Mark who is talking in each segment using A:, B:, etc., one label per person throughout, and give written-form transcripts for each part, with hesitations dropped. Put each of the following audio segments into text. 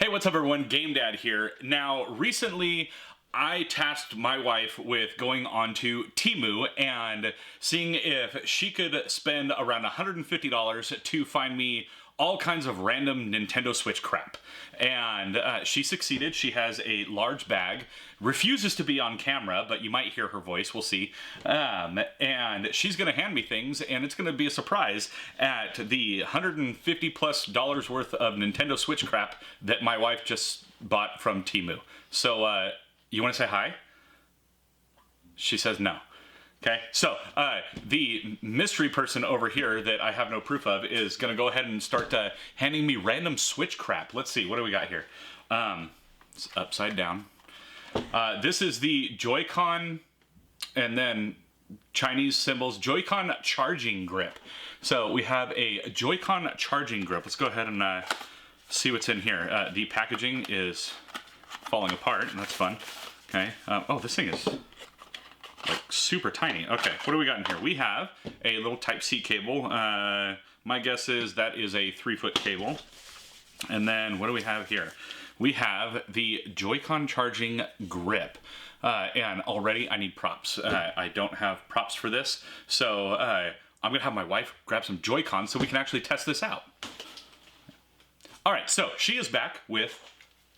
A: Hey, what's up everyone? Game Dad here. Now, recently I tasked my wife with going onto Temu and seeing if she could spend around $150 to find me all kinds of random Nintendo Switch crap. And she succeeded. She has a large bag, refuses to be on camera, but you might hear her voice, we'll see. And she's gonna hand me things, and it's gonna be a surprise at the $150+ worth of Nintendo Switch crap that my wife just bought from Temu. So, you wanna say hi? She says no. Okay, so the mystery person over here that I have no proof of is going to go ahead and start handing me random Switch crap. Let's see, what do we got here? It's upside down. This is the Joy-Con and then Chinese symbols, Joy-Con charging grip. So we have a Joy-Con charging grip. Let's go ahead and see what's in here. The packaging is falling apart, and that's fun. Okay, oh, this thing is like super tiny. Okay, what do we got in here? We have a little Type-C cable. My guess is that is a 3-foot cable. And then what do we have here? We have the Joy-Con charging grip. And already I need props. I don't have props for this. So I'm gonna have my wife grab some Joy-Cons so we can actually test this out. All right, so she is back with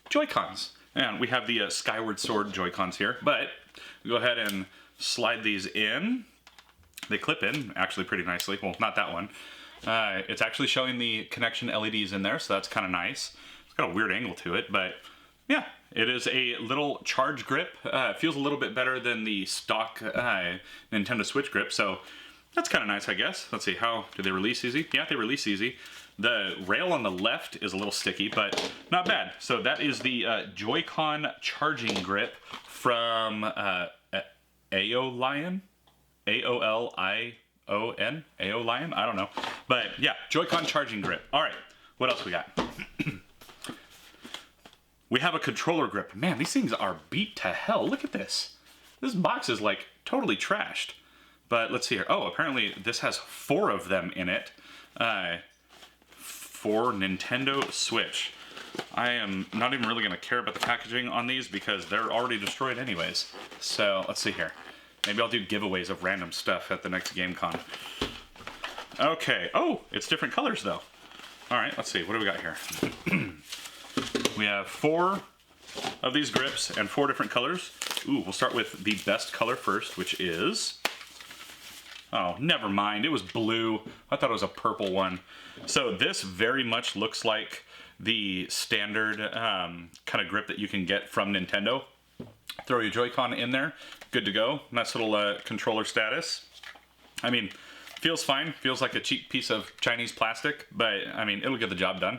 A: Joy-Cons. And we have the Skyward Sword Joy-Cons here, but go ahead and slide these in. They clip in actually pretty nicely. Well, not that one. It's actually showing the connection LEDs in there, so that's kind of nice. It's got a weird angle to it, but yeah, it is a little charge grip. It feels a little bit better than the stock Nintendo Switch grip, so that's kind of nice, I guess. Let's see, how do they release easy? Yeah, they release easy. The rail on the left is a little sticky, but not bad. So that is the Joy-Con charging grip from Aolion? A-O-L-I-O-N? Aolion? I don't know. But yeah, Joy-Con charging grip. All right, what else we got? We have a controller grip. Man, these things are beat to hell. Look at this. This box is like totally trashed. But let's see here. Oh, apparently this has 4 of them in it. For Nintendo Switch. I am not even really going to care about the packaging on these because they're already destroyed anyways. So let's see here. Maybe I'll do giveaways of random stuff at the next GameCon. Okay. Oh, it's different colors though. All right, let's see. What do we got here? We have 4 of these grips and 4 different colors. Ooh, we'll start with the best color first, which is... Oh, never mind. It was blue. I thought it was a purple one. So this very much looks like the standard kind of grip that you can get from Nintendo. Throw your Joy-Con in there. Good to go. Nice little controller status. I mean, feels fine. Feels like a cheap piece of Chinese plastic, but I mean, it'll get the job done.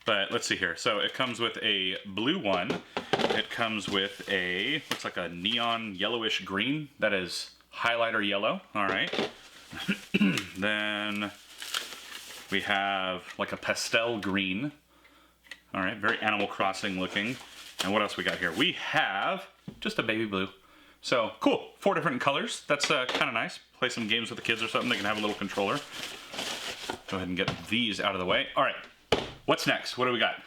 A: But let's see here. So it comes with a blue one. It comes with a, looks like a neon yellowish green. That is highlighter yellow. All right. Then we have like a pastel green. All right, very Animal Crossing looking. And what else we got here? We have just a baby blue. So cool, 4 different colors. That's kind of nice. Play some games with the kids or something. They can have a little controller. Go ahead and get these out of the way. All right, what's next? What do we got?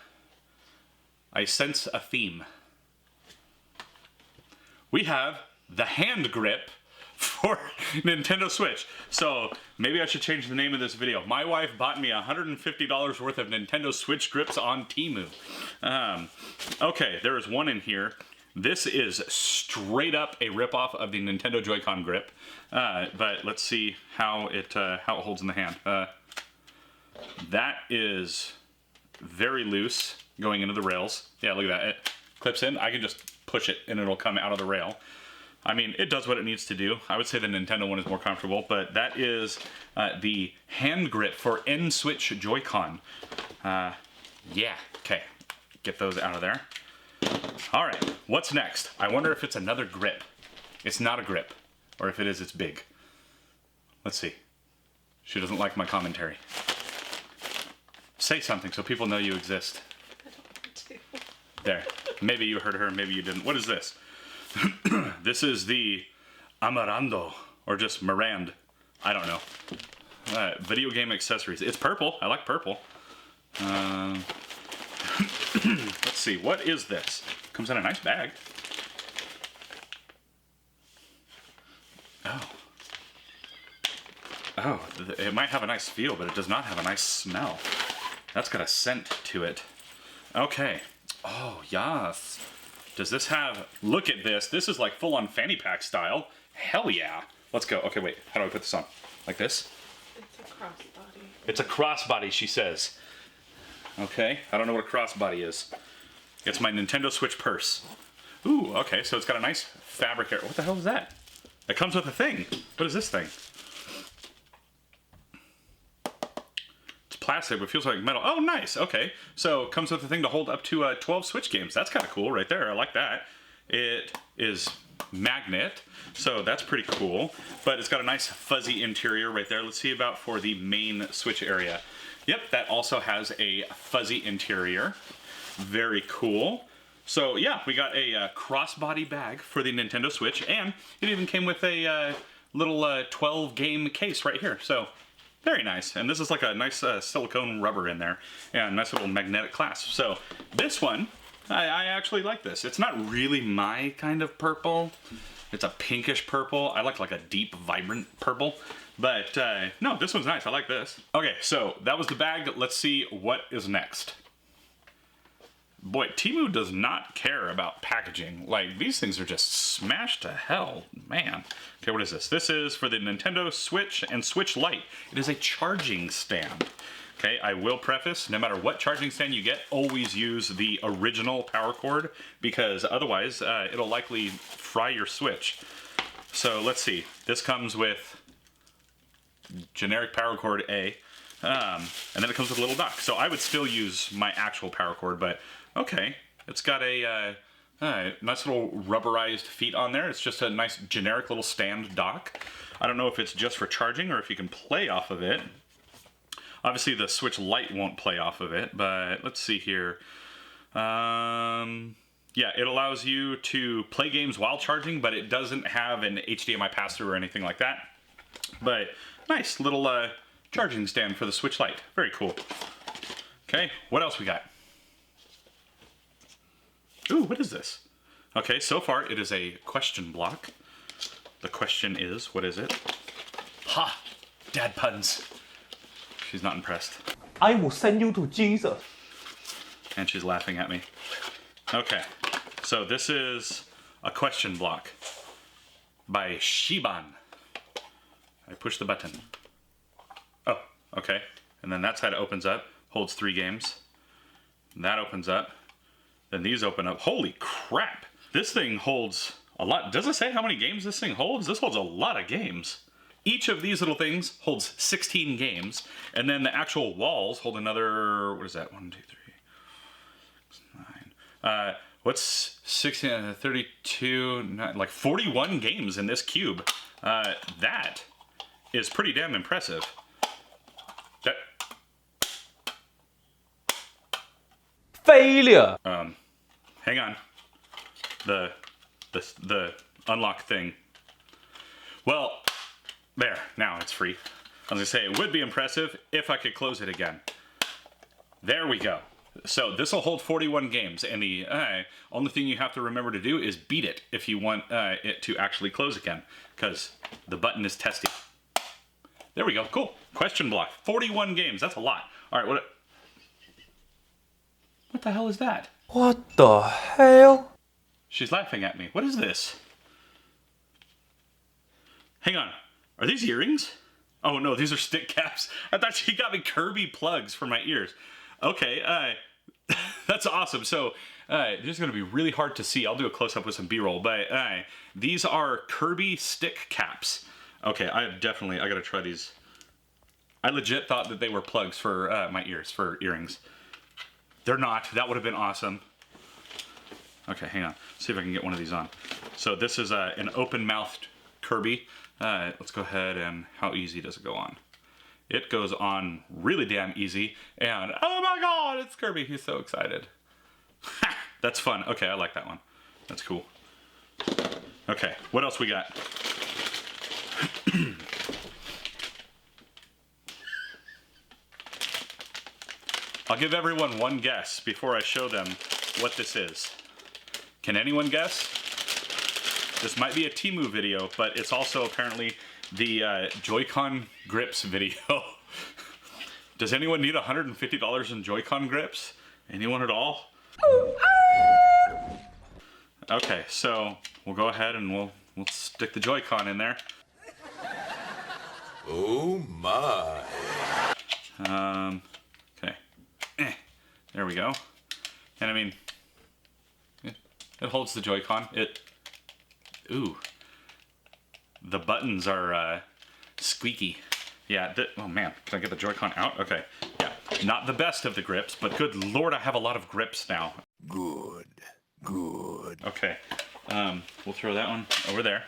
A: I sense a theme. We have the hand grip for Nintendo Switch. So maybe I should change the name of this video. My wife bought me $150 worth of Nintendo Switch grips on Temu. Okay, there is one in here. This is straight up a ripoff of the Nintendo Joy-Con grip. But let's see how it holds in the hand. That is very loose going into the rails. Yeah, look at that. It clips in. I can just push it and it'll come out of the rail. I mean, it does what it needs to do. I would say the Nintendo one is more comfortable, but that is the hand grip for N-Switch Joy-Con. Yeah, okay. Get those out of there. All right, what's next? I wonder if it's another grip. It's not a grip, or if it is, it's big. Let's see. She doesn't like my commentary. Say something so people know you exist.
B: I don't want to.
A: There. Maybe you heard her, maybe you didn't. What is this? This is the Amarando, or just Mirand. I don't know. Video game accessories. It's purple. I like purple. Let's see, what is this? Comes in a nice bag. Oh. Oh, it might have a nice feel, but it does not have a nice smell. That's got a scent to it. Okay. Oh, yes. Does this have... Look at this. This is like full-on fanny pack style. Hell yeah. Let's go. Okay, wait. How do I put this on? Like this?
B: It's a crossbody.
A: It's a crossbody, she says. Okay. I don't know what a crossbody is. It's my Nintendo Switch purse. Ooh, okay. So it's got a nice fabric area. What the hell is that? It comes with a thing. What is this thing? It's plastic, but it feels like metal. Oh, nice. Okay. So it comes with a thing to hold up to 12 Switch games. That's kind of cool right there. I like that. It is magnet, so that's pretty cool. But it's got a nice fuzzy interior right there. Let's see about for the main Switch area. Yep, that also has a fuzzy interior. Very cool. So yeah, we got a crossbody bag for the Nintendo Switch, and it even came with a little 12 game case right here. So very nice. And this is like a nice silicone rubber in there, and a nice little magnetic clasp. So this one, I actually like this. It's not really my kind of purple. It's a pinkish purple. I like a deep, vibrant purple. But no, this one's nice. I like this. Okay, so that was the bag. Let's see what is next. Boy, Temu does not care about packaging. Like, these things are just smashed to hell. Man. Okay, what is this? This is for the Nintendo Switch and Switch Lite. It is a charging stand. Okay, I will preface, no matter what charging stand you get, always use the original power cord, because otherwise it'll likely fry your Switch. So let's see. This comes with generic power cord A, and then it comes with a little dock. So I would still use my actual power cord, but okay. It's got a nice little rubberized feet on there. It's just a nice generic little stand dock. I don't know if it's just for charging or if you can play off of it. Obviously the Switch Lite won't play off of it, but let's see here. Yeah, it allows you to play games while charging, but it doesn't have an HDMI pass-through or anything like that. But nice little charging stand for the Switch Lite. Very cool. Okay, what else we got? Ooh, what is this? Okay, so far it is a question block. The question is, what is it? Ha! Dad puns. She's not impressed.
C: I will send you to Jesus.
A: And she's laughing at me. Okay, so this is a question block by Shiban. I push the button. Oh, okay. And then that side opens up, holds 3 games. That opens up. Then these open up. Holy crap! This thing holds a lot. Does it say how many games this thing holds? This holds a lot of games. Each of these little things holds 16 games, and then the actual walls hold another, what is that? 1, 2, 3, 9. What's 16, 32, 9, like 41 games in this cube. That is pretty damn impressive. That
C: Failure.
A: Hang on. The unlock thing. Well, there, now it's free. I was gonna say, it would be impressive if I could close it again. There we go. So this will hold 41 games, and the only thing you have to remember to do is beat it if you want it to actually close again, because the button is testy. There we go, cool. Question block, 41 games, that's a lot. All right, what the hell is that?
C: What the hell?
A: She's laughing at me. What is this? Hang on. Are these earrings? Oh no, these are stick caps. I thought she got me Kirby plugs for my ears. Okay, that's awesome. So, this is gonna be really hard to see. I'll do a close-up with some B-roll, but these are Kirby stick caps. Okay, I gotta try these. I legit thought that they were plugs for my ears, for earrings. They're not. That would have been awesome. Okay, hang on. See if I can get one of these on. So this is an open-mouthed Kirby. Let's go ahead and how easy does it go on? It goes on really damn easy, and oh my god, it's Kirby. He's so excited. Ha! That's fun. Okay, I like that one. That's cool. Okay, what else we got? I'll give everyone one guess before I show them what this is. Can anyone guess? This might be a Temu video, but it's also apparently the Joy-Con grips video. Does anyone need $150 in Joy-Con grips? Anyone at all? Okay, so we'll go ahead and we'll stick the Joy-Con in there.
D: Oh my.
A: Okay. There we go. And I mean, it holds the Joy-Con. Ooh. The buttons are squeaky. Yeah, oh man, can I get the Joy-Con out? Okay, yeah. Not the best of the grips, but good lord, I have a lot of grips now.
D: Good.
A: Okay, we'll throw that one over there.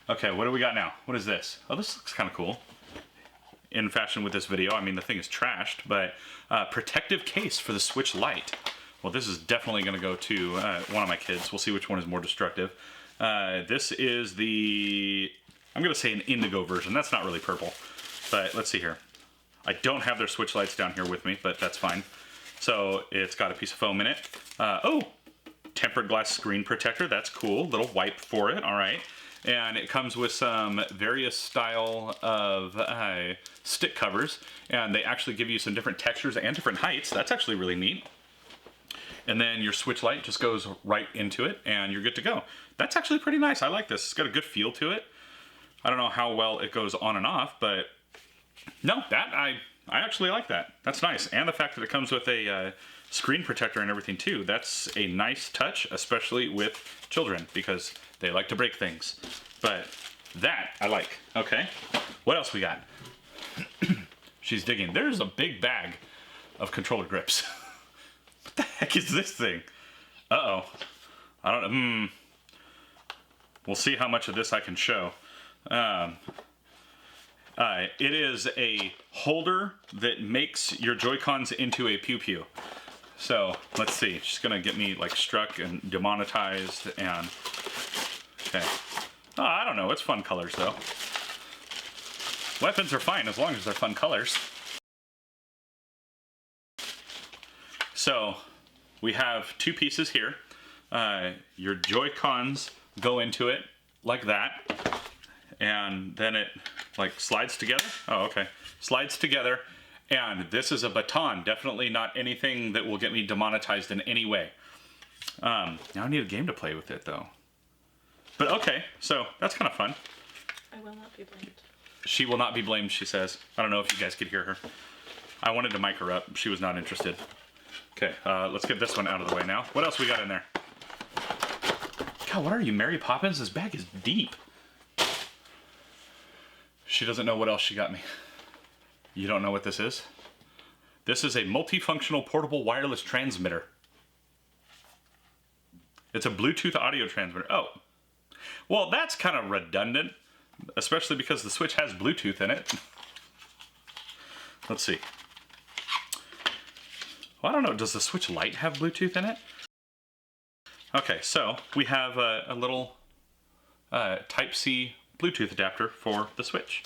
A: Okay, what do we got now? What is this? Oh, this looks kind of cool. In fashion with this video, I mean, the thing is trashed, but protective case for the Switch Lite. Well, this is definitely going to go to one of my kids. We'll see which one is more destructive. This is the, I'm going to say an indigo version. That's not really purple, but let's see here. I don't have their Switch Lites down here with me, but that's fine. So it's got a piece of foam in it. Oh, tempered glass screen protector. That's cool. Little wipe for it. All right. And it comes with some various style of stick covers, and they actually give you some different textures and different heights. That's actually really neat. And then your Switch Lite just goes right into it, and you're good to go. That's actually pretty nice. I like this. It's got a good feel to it. I don't know how well it goes on and off, but no, that I actually like that. That's nice. And the fact that it comes with a screen protector and everything too. That's a nice touch, especially with children, because they like to break things. But that I like. Okay, what else we got? She's digging. There's a big bag of controller grips. What the heck is this thing? Uh-oh. I don't know. We'll see how much of this I can show. It is a holder that makes your Joy-Cons into a pew-pew. So, let's see. She's gonna get me, like, struck and demonetized and... Okay. Oh, I don't know. It's fun colors, though. Weapons are fine as long as they're fun colors. So, we have two pieces here. Your Joy-Cons go into it like that. And then it, like, slides together. Oh, okay. Slides together. And this is a baton. Definitely not anything that will get me demonetized in any way. Now I need a game to play with it, though. But okay, so that's kind of fun.
B: I will not be blamed.
A: She will not be blamed, she says. I don't know if you guys could hear her. I wanted to mic her up. She was not interested. Okay, let's get this one out of the way now. What else we got in there? God, what are you, Mary Poppins? This bag is deep. She doesn't know what else she got me. You don't know what this is? This is a multifunctional portable wireless transmitter. It's a Bluetooth audio transmitter. Oh. Well, that's kind of redundant, especially because the Switch has Bluetooth in it. Let's see. Well, I don't know. Does the Switch Lite have Bluetooth in it? Okay, so we have a little Type-C Bluetooth adapter for the Switch.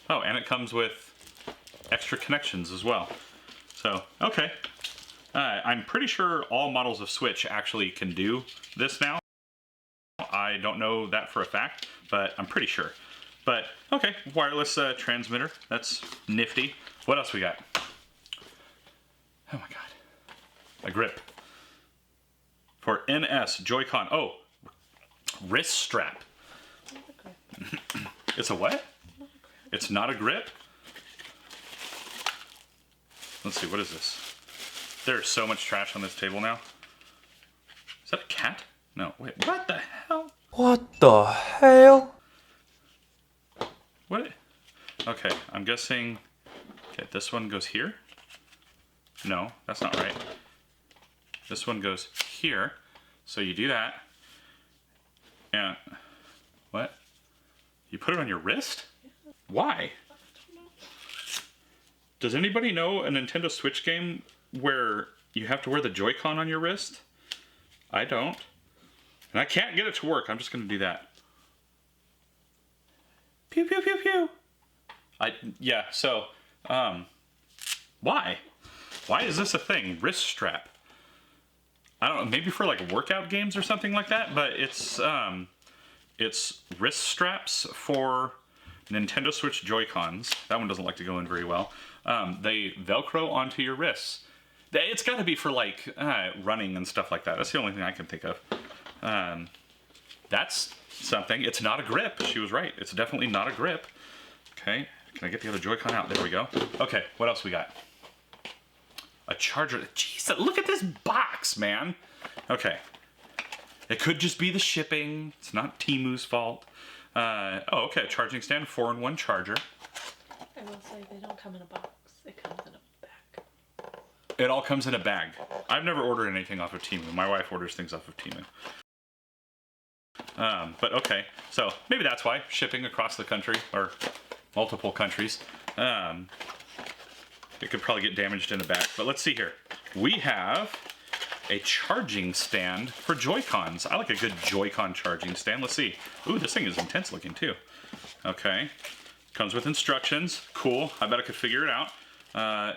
A: Oh, and it comes with extra connections as well. So, okay. I'm pretty sure all models of Switch actually can do this now. I don't know that for a fact, but I'm pretty sure. But, okay, wireless transmitter. That's nifty. What else we got? Oh my god. A grip. For NS Joy-Con. Oh, wrist strap. It's a what? It's not a grip? Let's see, what is this? There's so much trash on this table now. Is that a cat? No, wait, what the hell?
C: What the hell?
A: What? Okay, I'm guessing... Okay, this one goes here? No, that's not right. This one goes here. So you do that. And... What? You put it on your wrist? Why? Does anybody know a Nintendo Switch game where you have to wear the Joy-Con on your wrist? I don't. And I can't get it to work. I'm just going to do that. Pew, pew, pew, pew. Yeah, so, Why? Why is this a thing? Wrist strap. I don't know, maybe for like workout games or something like that, but it's wrist straps for Nintendo Switch Joy-Cons. That one doesn't like to go in very well. They Velcro onto your wrists. It's got to be for like running and stuff like that. That's the only thing I can think of. That's something. It's not a grip. She was right. It's definitely not a grip. Okay, can I get the other Joy-Con out? There we go. Okay, what else we got? A charger. Jeez, look at this box, man. Okay. It could just be the shipping. It's not Temu's fault. Oh, okay, a charging stand, 4-in-1 charger.
B: I will say they don't come in a box. It comes in a bag.
A: It all comes in a bag. I've never ordered anything off of Temu. My wife orders things off of Temu. But okay, so maybe that's why shipping across the country or multiple countries. It could probably get damaged in a bag. But let's see here. We have a charging stand for Joy-Cons. I like a good Joy-Con charging stand. Let's see. Ooh, this thing is intense looking too. Okay. Comes with instructions. Cool. I bet I could figure it out.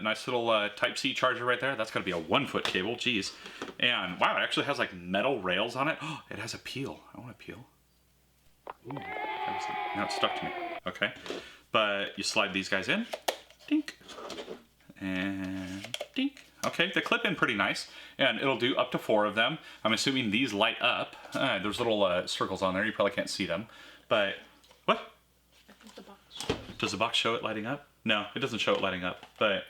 A: Nice little Type-C charger right there. That's got to be a 1-foot cable. Jeez. And wow, it actually has like metal rails on it. Oh, it has a peel. I want a peel. Ooh. Now it's stuck to me. Okay. But you slide these guys in. Dink. And dink. Okay, they clip in pretty nice, and it'll do up to 4 of them. I'm assuming these light up. There's little circles on there. You probably can't see them. But, what?
B: I think the box shows.
A: Does the box show it lighting up? No, it doesn't show it lighting up. But,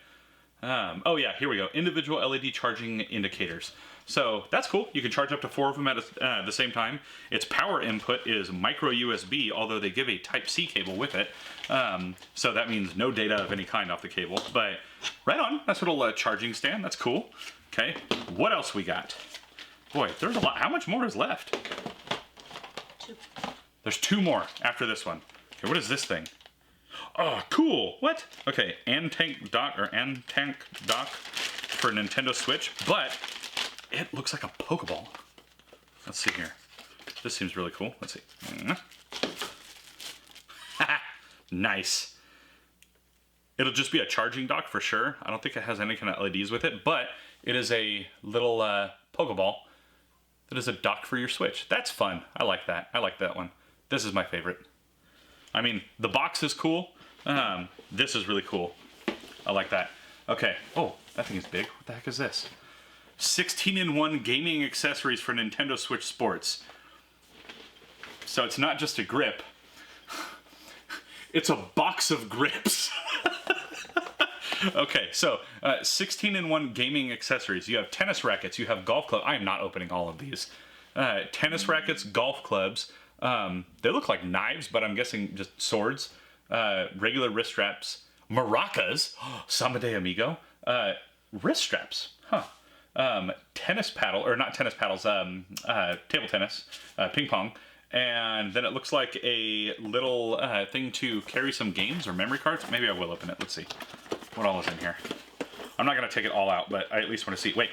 A: oh yeah, here we go. Individual LED charging indicators. So that's cool. You can charge up to 4 of them at the same time. Its power input is micro USB, although they give a Type-C cable with it. So that means no data of any kind off the cable. But right on. Nice little charging stand. That's cool. Okay. What else we got? Boy, there's a lot. How much more is left?
B: 2.
A: There's 2 more after this one. Okay, what is this thing? Oh, cool. What? Okay, Antank dock for Nintendo Switch, but it looks like a Pokeball. Let's see here. This seems really cool. Let's see. Nice. It'll just be a charging dock for sure. I don't think it has any kind of LEDs with it, but it is a little Pokeball that is a dock for your Switch. That's fun. I like that. I like that one. This is my favorite. I mean, the box is cool. This is really cool. I like that. Okay. Oh, that thing is big. What the heck is this? 16-in-1 gaming accessories for Nintendo Switch Sports. So it's not just a grip. It's a box of grips. Okay, so 16-in-1 gaming accessories. You have tennis rackets. You have golf clubs. I am not opening all of these. Tennis rackets, golf clubs. They look like knives, but I'm guessing just swords. Regular wrist straps. Maracas. Samba de Amigo. Wrist straps. Huh. Tennis paddle, or not tennis paddles, table tennis, ping pong. And then it looks like a little thing to carry some games or memory cards. Maybe I will open it. Let's see what all is in here. I'm not going to take it all out, but I at least want to see. Wait.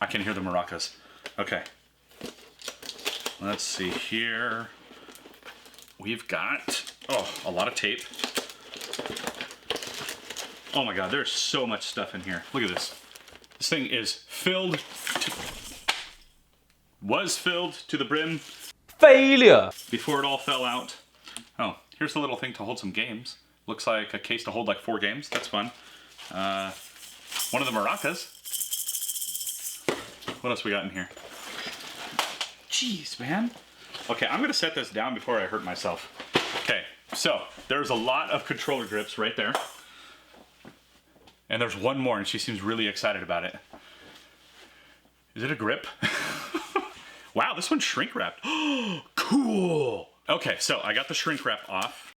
A: I can hear the maracas. Okay. Let's see here. We've got, a lot of tape. Oh my god, there's so much stuff in here. Look at this. This thing is was filled to the brim.
C: Failure!
A: Before it all fell out. Oh, here's a little thing to hold some games. Looks like a case to hold like 4 games. That's fun. One of the maracas. What else we got in here? Jeez, man. Okay, I'm gonna set this down before I hurt myself. Okay, so there's a lot of controller grips right there. And there's one more, and she seems really excited about it. Is it a grip? Wow, this one's shrink wrapped. Cool. Okay, so I got the shrink wrap off.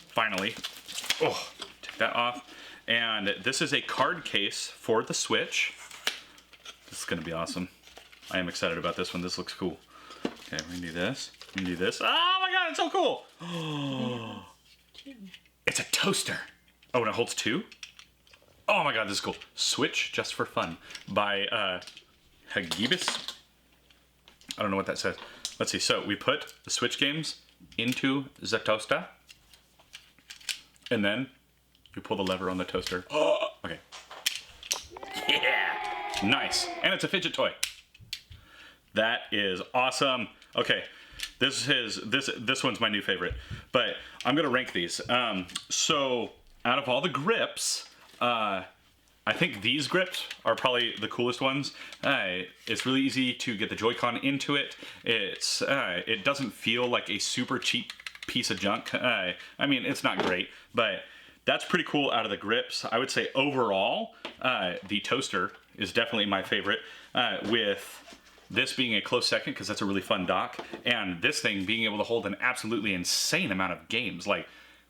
A: Finally. Oh, take that off. And this is a card case for the Switch. This is gonna be awesome. I am excited about this one. This looks cool. Okay, we can do this. We can do this. Oh my god, it's so cool. It's a toaster. Oh, and it holds 2? Oh my god, this is cool. Switch Just for Fun by Hagibis. I don't know what that says. Let's see. So we put the Switch games into the toaster. And then you pull the lever on the toaster. Okay. Yeah. Nice. And it's a fidget toy. That is awesome. Okay. This one's my new favorite. But I'm gonna rank these. So out of all the grips, I think these grips are probably the coolest ones. It's really easy to get the Joy-Con into it. It doesn't feel like a super cheap piece of junk. I mean, it's not great, but that's pretty cool out of the grips. I would say overall, the toaster is definitely my favorite, with this being a close second because that's a really fun dock, and this thing being able to hold an absolutely insane amount of games. Like,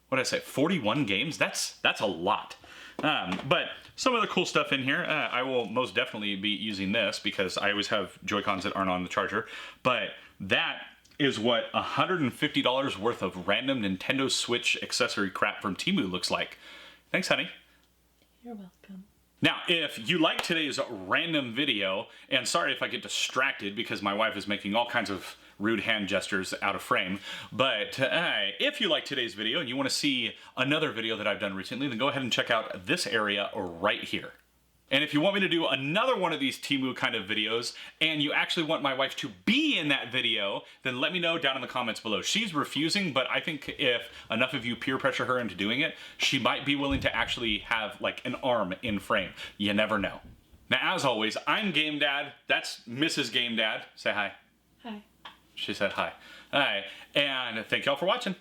A: what did I say, 41 games? That's a lot. But some of the cool stuff in here, I will most definitely be using this because I always have Joy-Cons that aren't on the charger. But that is what $150 worth of random Nintendo Switch accessory crap from Temu looks like. Thanks, honey.
B: You're welcome.
A: Now, if you like today's random video, and sorry if I get distracted because my wife is making all kinds of rude hand gestures out of frame, but if you like today's video and you want to see another video that I've done recently, then go ahead and check out this area right here. And if you want me to do another one of these Temu kind of videos, and you actually want my wife to be in that video, then let me know down in the comments below. She's refusing, but I think if enough of you peer pressure her into doing it, she might be willing to actually have like an arm in frame. You never know. Now, as always, I'm Game Dad. That's Mrs. Game Dad. Say hi.
B: Hi.
A: She said hi. All right, and thank y'all for watching.